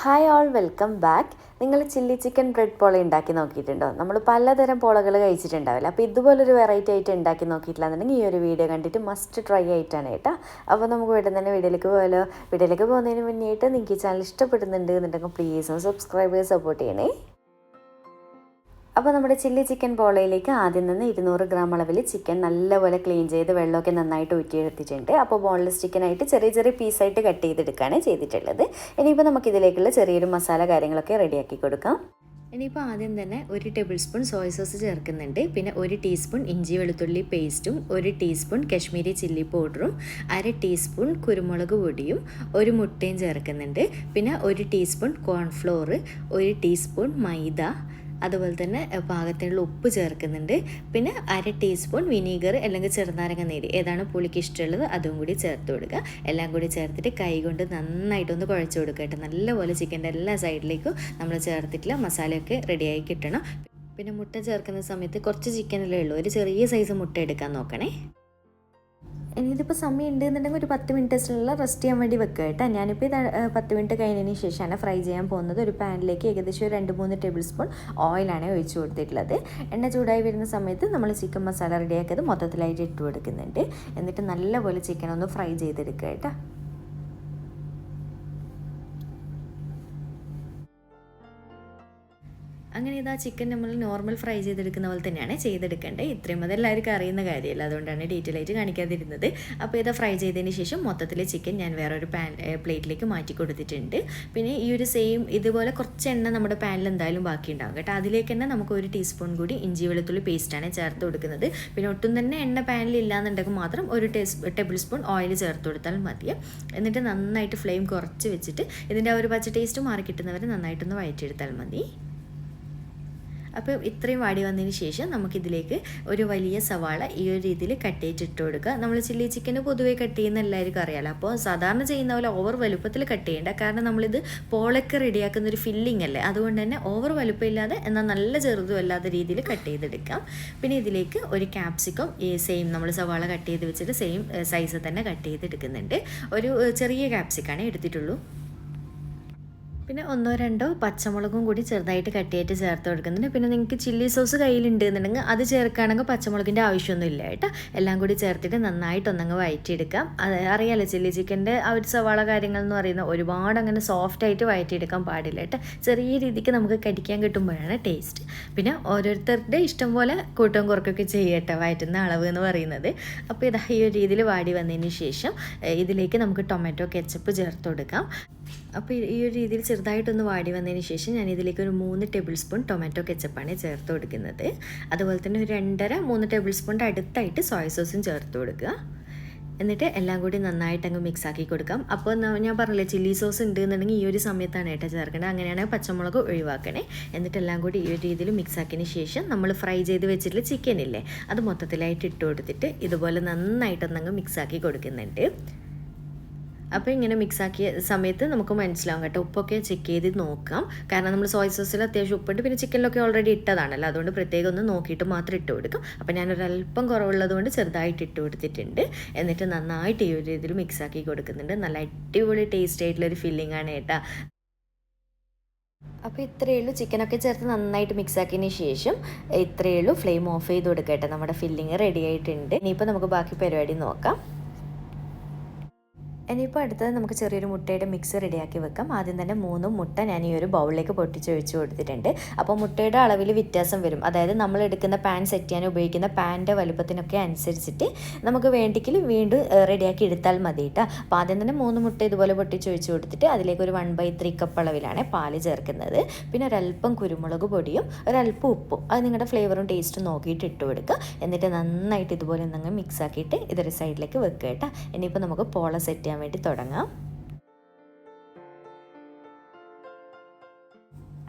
Hi all, welcome back. നിങ്ങൾ chilli chicken bread പോള ഉണ്ടാക്കി നോക്കിയിട്ടുണ്ടോ? നമ്മൾ പലതരം പോളകൾ കഴിച്ചിട്ടുണ്ടാവില്ല. അപ്പോൾ ഇതുപോലൊരു വെറൈറ്റി ആയിട്ട് ഉണ്ടാക്കി നോക്കിയിട്ടില്ല എന്നുണ്ടെങ്കിൽ ഈ ഒരു വീഡിയോ കണ്ടിട്ട് മസ്റ്റ് ട്രൈ ആയിട്ടാണ് കേട്ടോ. അപ്പോൾ നമുക്ക് വീട്ടിൽ തന്നെ വീഡിയോയിലേക്ക് പോയാലോ? വീഡിയോയിലേക്ക് പോകുന്നതിന് മുന്നേ ആയിട്ട് നിങ്ങൾക്ക് ഈ ചാനൽ ഇഷ്ടപ്പെടുന്നുണ്ട് എന്നുണ്ടെങ്കിൽ പ്ലീസ് ഒന്ന് സബ്സ്ക്രൈബ് സപ്പോർട്ട് ചെയ്യണേ. അപ്പോൾ നമ്മുടെ ചില്ലി ചിക്കൻ പോളയിലേക്ക് ആദ്യം നിന്ന് 200 ഗ്രാം അളവിൽ ചിക്കൻ നല്ലപോലെ ക്ലീൻ ചെയ്ത് വെള്ളമൊക്കെ നന്നായിട്ട് ഊറ്റിയെടുത്തിട്ടുണ്ട്. അപ്പോൾ ബോൺലെസ് ചിക്കനായിട്ട് ചെറിയ ചെറിയ പീസായിട്ട് കട്ട് ചെയ്തെടുക്കുകയാണ് ചെയ്തിട്ടുള്ളത്. ഇനിയിപ്പോൾ നമുക്കിതിലേക്കുള്ള ചെറിയൊരു മസാല കാര്യങ്ങളൊക്കെ റെഡിയാക്കി കൊടുക്കാം. ഇനിയിപ്പോൾ ആദ്യം തന്നെ 1 ടേബിൾ സ്പൂൺ സോയ സോസ് ചേർക്കുന്നുണ്ട്. പിന്നെ 1 ടീസ്പൂൺ ഇഞ്ചി വെളുത്തുള്ളി പേസ്റ്റും 1 ടീസ്പൂൺ കശ്മീരി ചില്ലി പൗഡറും 1/2 ടീസ്പൂൺ കുരുമുളക് പൊടിയും 1 മുട്ടയും ചേർക്കുന്നുണ്ട്. പിന്നെ 1 ടീസ്പൂൺ കോൺഫ്ലോർ, 1 ടീസ്പൂൺ മൈദ, അതുപോലെ തന്നെ പാകത്തിനുള്ള ഉപ്പ് ചേർക്കുന്നുണ്ട്. പിന്നെ 1/2 ടീസ്പൂൺ വിനീഗർ അല്ലെങ്കിൽ ചെറുനാരങ്ങ നീര്, ഏതാണ് പുളിക്ക് ഇഷ്ടമുള്ളത് അതും കൂടി ചേർത്ത് കൊടുക്കുക. എല്ലാം കൂടി ചേർത്തിട്ട് കൈ കൊണ്ട് നന്നായിട്ടൊന്ന് കുഴച്ച് കൊടുക്കുക കേട്ടോ. നല്ലപോലെ ചിക്കൻ്റെ എല്ലാ സൈഡിലേക്കും നമ്മൾ ചേർത്തിട്ടുള്ള മസാലയൊക്കെ റെഡിയായി കിട്ടണം. പിന്നെ മുട്ട ചേർക്കുന്ന സമയത്ത് കുറച്ച് ചിക്കനല്ലേ ഉള്ളൂ, ഒരു ചെറിയ സൈസ് മുട്ട എടുക്കാൻ നോക്കണേ. ഇനി ഇതിപ്പോൾ സമയം ഉണ്ടെന്നുണ്ടെങ്കിൽ ഒരു 10 മിനിറ്റ്സിലുള്ള റെസ്റ്റ് ചെയ്യാൻ വേണ്ടി വെക്കുക കേട്ടോ. ഞാനിപ്പോൾ ഇത് 10 മിനിറ്റ് കഴിഞ്ഞതിന് ശേഷമാണ് ഫ്രൈ ചെയ്യാൻ പോകുന്നത്. ഒരു പാനിലേക്ക് ഏകദേശം 2-3 ടേബിൾ സ്പൂൺ ഓയിലാണ് ഒഴിച്ചു കൊടുത്തിട്ടുള്ളത്. എണ്ണ ചൂടായി വരുന്ന സമയത്ത് നമ്മൾ ചിക്കൻ മസാല റെഡിയാക്കിയത് മൊത്തത്തിലായിട്ട് ഇട്ട് കൊടുക്കുന്നുണ്ട്. എന്നിട്ട് നല്ലപോലെ ചിക്കൻ ഒന്ന് ഫ്രൈ ചെയ്തെടുക്കുക കേട്ടോ. അങ്ങനെ ഇതാ ചിക്കൻ നമ്മൾ നോർമൽ ഫ്രൈ ചെയ്തെടുക്കുന്ന പോലെ തന്നെയാണ് ചെയ്തെടുക്കേണ്ടത്. ഇത്രയും അതെല്ലാവർക്കും അറിയുന്ന കാര്യമല്ല, അതുകൊണ്ടാണ് ഡീറ്റെയിൽ ആയിട്ട് കാണിക്കാതിരുന്നത്. അപ്പോൾ ഇതാ ഫ്രൈ ചെയ്തതിന് ശേഷം മൊത്തത്തിൽ ചിക്കൻ ഞാൻ വേറൊരു പ്ലേറ്റിലേക്ക് മാറ്റി കൊടുത്തിട്ടുണ്ട്. പിന്നെ ഈ ഒരു സെയിം ഇതുപോലെ കുറച്ച് എണ്ണ നമ്മുടെ പാനിൽ എന്തായാലും ബാക്കി ഉണ്ടാകും കേട്ടോ. അതിലേക്ക് തന്നെ നമുക്ക് 1 ടീസ്പൂൺ കൂടി ഇഞ്ചി വെളുത്തുള്ളി പേസ്റ്റാണ് ചേർത്ത് കൊടുക്കുന്നത്. പിന്നെ ഒട്ടും തന്നെ എണ്ണ പാനിൽ ഇല്ലാന്നുണ്ടെങ്കിൽ മാത്രം 1 ടേബിൾ സ്പൂൺ ഓയിൽ ചേർത്ത് കൊടുത്താൽ മതി. എന്നിട്ട് നന്നായിട്ട് ഫ്ലെയിം കുറച്ച് വെച്ചിട്ട് ഇതിൻ്റെ ആ ഒരു പച്ച ടേസ്റ്റ് മാറി കിട്ടുന്നവരെ നന്നായിട്ടൊന്ന് വഴറ്റിയെടുത്താൽ മതി. അപ്പോൾ ഇത്രയും വാടി വന്നതിന് ശേഷം നമുക്കിതിലേക്ക് ഒരു വലിയ സവാള ഈ ഒരു രീതിയിൽ കട്ട് ചെയ്തിട്ട് കൊടുക്കുക. നമ്മൾ ചില്ലി ചിക്കന് പൊതുവേ കട്ട് ചെയ്യുന്ന എല്ലാവർക്കും അറിയാമല്ലോ. അപ്പോൾ സാധാരണ ചെയ്യുന്ന പോലെ ഓവർ വലുപ്പത്തിൽ കട്ട് ചെയ്യേണ്ട, കാരണം നമ്മളിത് പോളൊക്കെ റെഡിയാക്കുന്ന ഒരു ഫില്ലിംഗ് അല്ലേ, അതുകൊണ്ട് തന്നെ ഓവർ വലുപ്പമില്ലാതെ എന്നാൽ നല്ല ചെറുതും അല്ലാത്ത രീതിയിൽ കട്ട് ചെയ്തെടുക്കാം. പിന്നെ ഇതിലേക്ക് ഒരു ക്യാപ്സിക്കം സെയിം നമ്മൾ സവാള കട്ട് ചെയ്ത് വെച്ചിട്ട് സെയിം സൈസ് തന്നെ കട്ട് ചെയ്തെടുക്കുന്നുണ്ട്. ഒരു ചെറിയ ക്യാപ്സിക്കാണ് എടുത്തിട്ടുള്ളൂ. പിന്നെ 1-2 പച്ചമുളകും കൂടി ചെറുതായിട്ട് കട്ട് ചെയ്തിട്ട് ചേർത്ത് കൊടുക്കുന്നുണ്ട്. പിന്നെ നിങ്ങൾക്ക് ചില്ലി സോസ് കയ്യിലുണ്ട് എന്നുണ്ടെങ്കിൽ അത് ചേർക്കുകയാണെങ്കിൽ പച്ചമുളകിൻ്റെ ആവശ്യമൊന്നും ഇല്ല കേട്ടോ. എല്ലാം കൂടി ചേർത്തിട്ട് നന്നായിട്ടൊന്നങ്ങ് വഴറ്റിയെടുക്കാം. അത് അറിയാമല്ലോ, ചില്ലി ചിക്കൻ്റെ ആ ഒരു സവാള കാര്യങ്ങൾ എന്ന് പറയുന്നത് ഒരുപാട് അങ്ങനെ സോഫ്റ്റായിട്ട് വഴറ്റിയെടുക്കാൻ പാടില്ല കേട്ടോ. ചെറിയ രീതിക്ക് നമുക്ക് കടിക്കാൻ കിട്ടുമ്പോഴാണ് ടേസ്റ്റ്. പിന്നെ ഓരോരുത്തരുടെ ഇഷ്ടം പോലെ കൂട്ടവും കുറക്കൊക്കെ ചെയ്യട്ടെ വഴറ്റുന്ന അളവ് എന്ന് പറയുന്നത്. അപ്പോൾ ഇതാ ഈ ഒരു രീതിയിൽ വാടി വന്നതിന് ശേഷം ഇതിലേക്ക് നമുക്ക് ടൊമാറ്റോ കെച്ചപ്പ് ചേർത്ത് കൊടുക്കാം. അപ്പോൾ ഈ ഒരു രീതിയിൽ ചെറുതായിട്ടൊന്ന് വാടി വന്നതിന് ശേഷം ഞാൻ ഇതിലേക്ക് ഒരു 3 ടേബിൾ സ്പൂൺ ടൊമാറ്റോ കെച്ചപ്പാണ് ചേർത്ത് കൊടുക്കുന്നത്. അതുപോലെ തന്നെ ഒരു 2.5-3 ടേബിൾ സ്പൂണിൻ്റെ അടുത്തായിട്ട് സോയ സോസും ചേർത്ത് കൊടുക്കുക. എന്നിട്ട് എല്ലാം കൂടി നന്നായിട്ട് അങ്ങ് മിക്സ് ആക്കി കൊടുക്കാം. അപ്പോൾ ഞാൻ പറഞ്ഞില്ലേ, ചില്ലി സോസ് ഉണ്ട് എന്നുണ്ടെങ്കിൽ ഈ ഒരു സമയത്താണ് കേട്ടോ ചേർക്കേണ്ടത്. അങ്ങനെയാണെങ്കിൽ പച്ചമുളക് ഒഴിവാക്കണേ. എന്നിട്ട് എല്ലാം കൂടി ഈ ഒരു രീതിയിൽ മിക്സ് ആക്കിയതിന് ശേഷം നമ്മൾ ഫ്രൈ ചെയ്ത് വെച്ചിട്ടുള്ള ചിക്കൻ ഇല്ലേ, അത് മൊത്തത്തിലായിട്ട് ഇട്ട് കൊടുത്തിട്ട് ഇതുപോലെ നന്നായിട്ടൊന്നങ്ങ് മിക്സ് ആക്കി കൊടുക്കുന്നുണ്ട്. അപ്പോൾ ഇങ്ങനെ മിക്സാക്കിയ സമയത്ത് നമുക്ക് മനസ്സിലാവും കേട്ടോ, ഉപ്പൊക്കെ ചെക്ക് ചെയ്ത് നോക്കാം. കാരണം നമ്മൾ സോയ സോസിൽ അത്യാവശ്യം ഉപ്പുണ്ട്, പിന്നെ ചിക്കനിലൊക്കെ ഓൾറെഡി ഇട്ടതാണല്ലോ, അതുകൊണ്ട് പ്രത്യേകം ഒന്ന് നോക്കിയിട്ട് മാത്രം ഇട്ട് കൊടുക്കും. അപ്പോൾ ഞാനൊരല്പം കുറവുള്ളത് കൊണ്ട് ചെറുതായിട്ട് ഇട്ട് കൊടുത്തിട്ടുണ്ട്. എന്നിട്ട് നന്നായിട്ട് ഈ ഒരു രീതിയിൽ മിക്സാക്കി കൊടുക്കുന്നുണ്ട്. നല്ല അടിപൊളി ടേസ്റ്റ് ആയിട്ടുള്ളൊരു ഫില്ലിംഗ് ആണ് കേട്ടോ. അപ്പോൾ ഇത്രയേ ഉള്ളൂ. ചിക്കനൊക്കെ ചേർത്ത് നന്നായിട്ട് മിക്സ് ആക്കിയതിന് ശേഷം ഇത്രയേ ഉള്ളൂ. ഫ്ലെയിം ഓഫ് ചെയ്ത് കൊടുക്കുക കേട്ടോ. നമ്മുടെ ഫില്ലിങ് റെഡി ആയിട്ടുണ്ട്. ഇനിയിപ്പോൾ നമുക്ക് ബാക്കി പരിപാടി നോക്കാം. ഇനിയിപ്പോൾ അടുത്തത് നമുക്ക് ചെറിയൊരു മുട്ടയുടെ മിക്സ് റെഡിയാക്കി വെക്കാം. ആദ്യം തന്നെ 3 മുട്ട ഞാൻ ഈ ഒരു ബൗളിലേക്ക് പൊട്ടിച്ചൊഴിച്ച് കൊടുത്തിട്ടുണ്ട്. അപ്പോൾ മുട്ടയുടെ അളവിൽ വ്യത്യാസം വരും. അതായത് നമ്മൾ എടുക്കുന്ന പാൻ സെറ്റ് ചെയ്യാൻ ഉപയോഗിക്കുന്ന പാൻ്റെ വലുപ്പത്തിനൊക്കെ അനുസരിച്ചിട്ട് നമുക്ക് വേണ്ടിയെങ്കിൽ വീണ്ടും റെഡിയാക്കി എടുത്താൽ മതി കേട്ടോ. അപ്പോൾ ആദ്യം തന്നെ 3 മുട്ട ഇതുപോലെ പൊട്ടിച്ചൊഴിച്ച് കൊടുത്തിട്ട് അതിലേക്ക് ഒരു 1/3 കപ്പ് അളവിലാണ് പാല് ചേർക്കുന്നത്. പിന്നെ ഒരല്പം കുരുമുളക് പൊടിയും ഒരല്പം ഉപ്പും, അത് നിങ്ങളുടെ ഫ്ലേവറും ടേസ്റ്റും നോക്കിയിട്ട് ഇട്ട് കൊടുക്കുക. എന്നിട്ട് നന്നായിട്ട് ഇതുപോലെ ഒന്നങ്ങ് മിക്സ് ആക്കിയിട്ട് ഇതൊരു സൈഡിലേക്ക് വെക്കുക കേട്ടോ. ഇനിയിപ്പോൾ നമുക്ക് പോള സെറ്റ് ചെയ്യാൻ വേണ്ടി തുടങ്ങാം.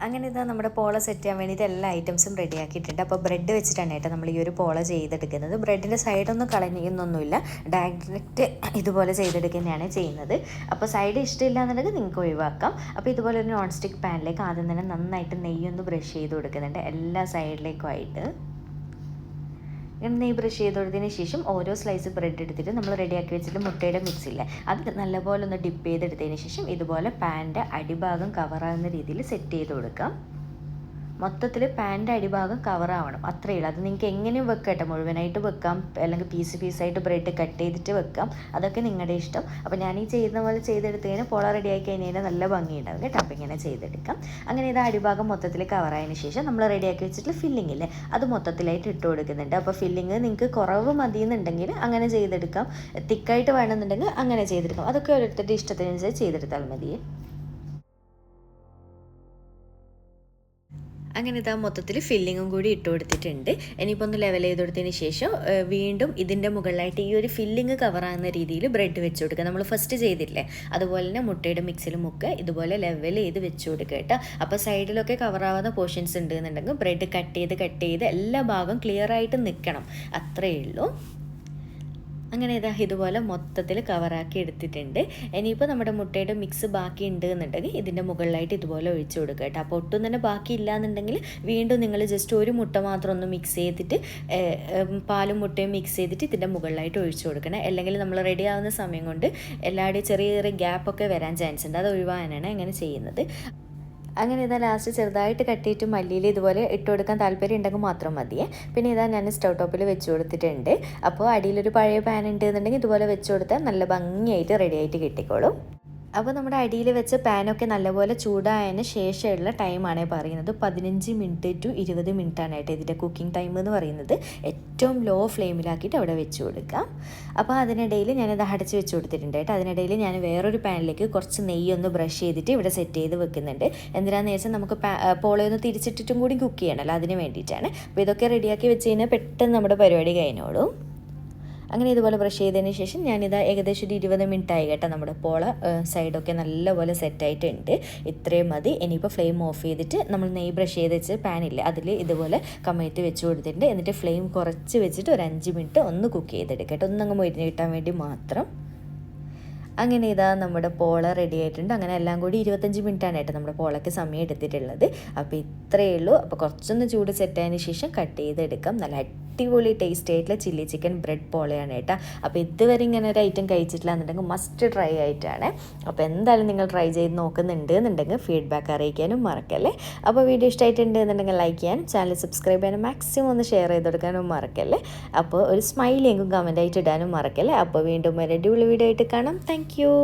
അങ്ങനെ ഇതാ നമ്മുടെ പോള സെറ്റ് ചെയ്യാൻ വേണ്ടിയിട്ട് എല്ലാ ഐറ്റംസും റെഡി ആക്കിയിട്ടുണ്ട്. അപ്പോൾ ബ്രെഡ് വെച്ചിട്ടാണ് കേട്ടോ നമ്മൾ ഈ ഒരു പോള ചെയ്തെടുക്കുന്നത്. ബ്രെഡിൻ്റെ സൈഡൊന്നും കളയുന്നൊന്നുമില്ല, ഡയറക്റ്റ് ഇതുപോലെ ചെയ്തെടുക്കുന്നതാണ് ചെയ്യുന്നത്. അപ്പോൾ സൈഡ് ഇഷ്ടമില്ല എന്നുണ്ടെങ്കിൽ നിങ്ങൾക്ക് ഒഴിവാക്കാം. അപ്പോൾ ഇതുപോലെ ഒരു നോൺ സ്റ്റിക്ക് പാനിലേക്ക് ആദ്യം തന്നെ നന്നായിട്ട് നെയ്യൊന്ന് ബ്രഷ് ചെയ്ത് കൊടുക്കുന്നുണ്ട് എല്ലാ സൈഡിലേക്കും ആയിട്ട്. നെയ്യ് ബ്രഷ് ചെയ്ത് കൊടുത്തതിന് ശേഷം ഓരോ സ്ലൈസ് ബ്രെഡ് എടുത്തിട്ട് നമ്മൾ റെഡിയാക്കി വെച്ചിട്ട് മുട്ടയുടെ മിക്സില്ലേ അത് നല്ലപോലെ ഒന്ന് ഡിപ്പ് ചെയ്തെടുത്തതിന് ശേഷം ഇതുപോലെ പാൻ്റെ അടിഭാഗം കവറാകുന്ന രീതിയിൽ സെറ്റ് ചെയ്ത് കൊടുക്കാം. മൊത്തത്തിൽ പാൻ്റെ അടിഭാഗം കവറാവണം, അത്രയേ ഉള്ളൂ. അത് നിങ്ങൾക്ക് എങ്ങനെയും വെക്കാം കേട്ടോ, മുഴുവനായിട്ട് വെക്കാം, അല്ലെങ്കിൽ പീസായിട്ട് ബ്രെഡ് കട്ട് ചെയ്തിട്ട് വെക്കാം, അതൊക്കെ നിങ്ങളുടെ ഇഷ്ടം. അപ്പോൾ ഞാൻ ഈ ചെയ്യുന്ന പോലെ ചെയ്തെടുത്ത് കഴിഞ്ഞാൽ പോള റെഡിയാക്കി കഴിഞ്ഞാൽ നല്ല ഭംഗിയുണ്ടാവും കേട്ടോ. അപ്പോൾ ഇങ്ങനെ ചെയ്തെടുക്കാം. അങ്ങനെ ഇത് അടിഭാഗം മൊത്തത്തിൽ കവറായതിന് ശേഷം നമ്മൾ റെഡിയാക്കി വെച്ചിട്ട് ഫില്ലിംഗ് ഇല്ലേ അത് മൊത്തത്തിലായിട്ട് ഇട്ട് കൊടുക്കുന്നുണ്ട്. അപ്പോൾ ഫില്ലിങ് നിങ്ങൾക്ക് കുറവ് മതിയെന്നുണ്ടെങ്കിൽ അങ്ങനെ ചെയ്തെടുക്കാം, തിക്കായിട്ട് വേണമെന്നുണ്ടെങ്കിൽ അങ്ങനെ ചെയ്തെടുക്കാം. അതൊക്കെ ഓരോരുത്തരുടെ ഇഷ്ടത്തിനനുസരിച്ച് ചെയ്തെടുത്താൽ മതിയേ. അങ്ങനെ ഇതാ മൊത്തത്തിൽ ഫില്ലിങ്ങും കൂടി ഇട്ട് കൊടുത്തിട്ടുണ്ട്. ഇനിയിപ്പോൾ ഒന്ന് ലെവൽ ചെയ്ത് കൊടുത്തതിന് ശേഷം വീണ്ടും ഇതിൻ്റെ മുകളിലായിട്ട് ഈ ഒരു ഫില്ലിങ് കവറാകുന്ന രീതിയിൽ ബ്രെഡ് വെച്ച് കൊടുക്കുക. നമ്മൾ ഫസ്റ്റ് ചെയ്തില്ലേ അതുപോലെ തന്നെ മുട്ടയുടെ മിക്സിൽ മുക്കുക, ഇതുപോലെ ലെവൽ ചെയ്ത് വെച്ച് കൊടുക്കുക കേട്ടോ. അപ്പോൾ സൈഡിലൊക്കെ കവറാവുന്ന പോർഷൻസ് ഉണ്ടെന്നുണ്ടെങ്കിൽ ബ്രെഡ് കട്ട് ചെയ്ത് എല്ലാ ഭാഗം ക്ലിയർ ആയിട്ട് നിൽക്കണം, അത്രയേ ഉള്ളൂ. അങ്ങനെ ഇതുപോലെ മൊത്തത്തിൽ കവറാക്കി എടുത്തിട്ടുണ്ട്. ഇനിയിപ്പോൾ നമ്മുടെ മുട്ടയുടെ മിക്സ് ബാക്കി ഉണ്ട് എന്നുണ്ടെങ്കിൽ ഇതിൻ്റെ മുകളിലായിട്ട് ഇതുപോലെ ഒഴിച്ചു കൊടുക്കുക കേട്ടോ. അപ്പോൾ ഒട്ടും തന്നെ ബാക്കി ഇല്ല എന്നുണ്ടെങ്കിൽ വീണ്ടും നിങ്ങൾ ജസ്റ്റ് ഒരു മുട്ട മാത്രം ഒന്ന് മിക്സ് ചെയ്തിട്ട് പാലും മുട്ടയും മിക്സ് ചെയ്തിട്ട് ഇതിൻ്റെ മുകളിലായിട്ട് ഒഴിച്ചു കൊടുക്കണം. അല്ലെങ്കിൽ നമ്മൾ റെഡി ആവുന്ന സമയം കൊണ്ട് എല്ലാവരുടെയും ചെറിയ ചെറിയ ഗ്യാപ്പൊക്കെ വരാൻ ചാൻസ് ഉണ്ട്, അത് ഒഴിവാക്കാനാണ് അങ്ങനെ ചെയ്യുന്നത്. അങ്ങനെ ലാസ്റ്റ് ചെറുതായിട്ട് കട്ടിയിട്ട് മല്ലിയിൽ ഇതുപോലെ ഇട്ട് കൊടുക്കാൻ താല്പര്യം ഉണ്ടെങ്കിൽ മാത്രം മതിയേ. പിന്നെ ഞാൻ സ്റ്റൗ ടോപ്പിൽ വെച്ച് കൊടുത്തിട്ടുണ്ട്. അപ്പോൾ അടിയിലൊരു പഴയ പാൻ ഉണ്ട് എന്നുണ്ടെങ്കിൽ ഇതുപോലെ വെച്ച് കൊടുത്താൽ നല്ല ഭംഗിയായിട്ട് റെഡി ആയിട്ട് കിട്ടിക്കോളും. അപ്പോൾ നമ്മുടെ അടിയിൽ വെച്ച പാനൊക്കെ നല്ലപോലെ ചൂടായതിന് ശേഷമുള്ള ടൈമാണ് പറയുന്നത്. 15 മിനിറ്റ് ടു 20 മിനിറ്റാണ് കേട്ടോ ഇതിൻ്റെ കുക്കിംഗ് ടൈം എന്ന് പറയുന്നത്. ഏറ്റവും ലോ ഫ്ലെയിമിലാക്കിയിട്ട് അവിടെ വെച്ച് കൊടുക്കാം. അപ്പോൾ അതിനിടയിൽ ഞാനത് അടച്ച് വെച്ച് കൊടുത്തിട്ടുണ്ട് കേട്ടോ. അതിനിടയിൽ ഞാൻ വേറൊരു പാനിലേക്ക് കുറച്ച് നെയ്യൊന്ന് ബ്രഷ് ചെയ്തിട്ട് ഇവിടെ സെറ്റ് ചെയ്ത് വെക്കുന്നുണ്ട്. എന്തിനാണെന്ന് വെച്ചാൽ നമുക്ക് പോളയൊന്ന് തിരിച്ചിട്ടിട്ടും കൂടി കുക്ക് ചെയ്യണമല്ലോ, അതിന് വേണ്ടിയിട്ടാണ്. അപ്പോൾ ഇതൊക്കെ റെഡിയാക്കി വെച്ച് കഴിഞ്ഞാൽ പെട്ടെന്ന് നമ്മുടെ പരിപാടി കഴിഞ്ഞോളും. അങ്ങനെ ഇതുപോലെ ബ്രഷ് ചെയ്തതിന് ശേഷം ഏകദേശം ഒരു 20 മിനിറ്റ് ആയി കേട്ടോ. നമ്മുടെ പോള സൈഡൊക്കെ നല്ലപോലെ സെറ്റായിട്ടുണ്ട്. ഇത്രയും മതി. ഇനിയിപ്പോൾ ഫ്ലെയിം ഓഫ് ചെയ്തിട്ട് നമ്മൾ നെയ്യ് ബ്രഷ് ചെയ്ത് വെച്ച് പാനില്ലേ അതിൽ ഇതുപോലെ കമഴ്ത്തി വെച്ച് കൊടുത്തിട്ടുണ്ട്. എന്നിട്ട് ഫ്ലെയിം കുറച്ച് വെച്ചിട്ട് ഒരു 5 മിനിറ്റ് ഒന്ന് കുക്ക് ചെയ്തെടുക്കാം കേട്ടോ, ഒന്നങ്ങ് മൊരിഞ്ഞ് കിട്ടാൻ വേണ്ടി മാത്രം. അങ്ങനെ നമ്മുടെ പോള റെഡി ആയിട്ടുണ്ട്. അങ്ങനെ എല്ലാം കൂടി 25 മിനിറ്റാണ് കേട്ടോ നമ്മുടെ പോളയ്ക്ക് സമയം എടുത്തിട്ടുള്ളത്. അപ്പോൾ ഇത്രയേ ഉള്ളൂ. അപ്പോൾ കുറച്ചൊന്ന് ചൂട് സെറ്റായതിന് ശേഷം കട്ട് ചെയ്തെടുക്കാം. നല്ല അടിപൊളി ടേസ്റ്റ് ആയിട്ടുള്ള ചില്ലി ചിക്കൻ ബ്രെഡ് പോളയാണ് കേട്ടോ. അപ്പോൾ ഇതുവരെ ഇങ്ങനെ ഒരു ഐറ്റം കഴിച്ചിട്ടില്ല എന്നുണ്ടെങ്കിൽ മസ്റ്റ് ട്രൈ ആയിട്ടാണ്. അപ്പോൾ എന്തായാലും നിങ്ങൾ ട്രൈ ചെയ്ത് നോക്കുന്നുണ്ട് എന്നുണ്ടെങ്കിൽ ഫീഡ്ബാക്ക് അറിയിക്കാനും മറക്കല്ലേ. അപ്പോൾ വീഡിയോ ഇഷ്ടമായിട്ടുണ്ട് എന്നുണ്ടെങ്കിൽ ലൈക്ക് ചെയ്യാനും ചാനൽ സബ്സ്ക്രൈബ് ചെയ്യാനും മാക്സിമം ഒന്ന് ഷെയർ ചെയ്ത് കൊടുക്കാനും മറക്കല്ലേ. അപ്പോൾ ഒരു സ്മൈലിയെങ്കിലും കമൻ്റ് ആയിട്ട് ഇടാനും മറക്കല്ലേ. അപ്പോൾ വീണ്ടും ഒരു അടിപൊളി വീഡിയോ ആയിട്ട് കാണാം. Thank you.